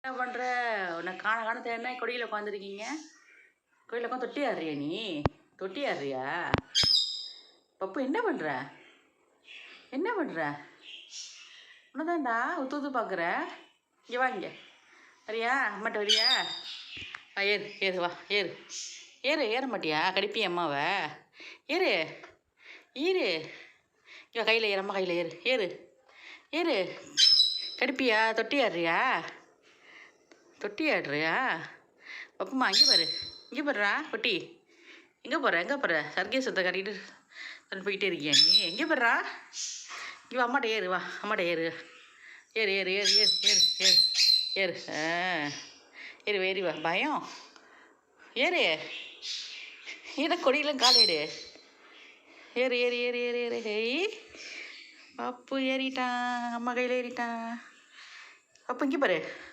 என்ன பண்ணுற? உன்னை காண தேடினா கொடியில் உட்காந்துருக்கீங்க. கொடியில் உட்காந்து தொட்டி ஆடுறியா நீ? தொட்டி ஆடுறியா? பப்பு என்ன பண்ணுற? என்ன பண்ணுற? உன்னதான்டா உத்து பார்க்குற. இங்கே வா, இங்கே வரியா? அம்மாட்ட வரியா? ஏறு ஏறு, வா ஏறு. ஏற மாட்டியா? கடிப்பிய அம்மாவை? ஏறு ஏறு. இவன் கையில் ஏறு, அம்மா கையில் ஏறு. ஏறு. கடிப்பியா? தொட்டி ஆடுறியா? தொட்டி ஆடுறியா? பப்புமா இங்கே பாருறா குட்டி. எங்கே போகிற? சர்க்கேசத்தை கட்டிக்கிட்டு போயிட்டே இருக்கியா நீ? எங்கே போடுறா? இங்கே அம்மாட்ட ஏறு, வா அம்மாட்ட ஏறு. ஏறு. ஏறி வா. பயம். ஏறு. கொடியெல்லாம் காலேடு. ஏறு. ஹேய் பப்பு ஏறிட்டான், அம்மா கையில் ஏறிட்டான். பப்பு இங்கே பாரு.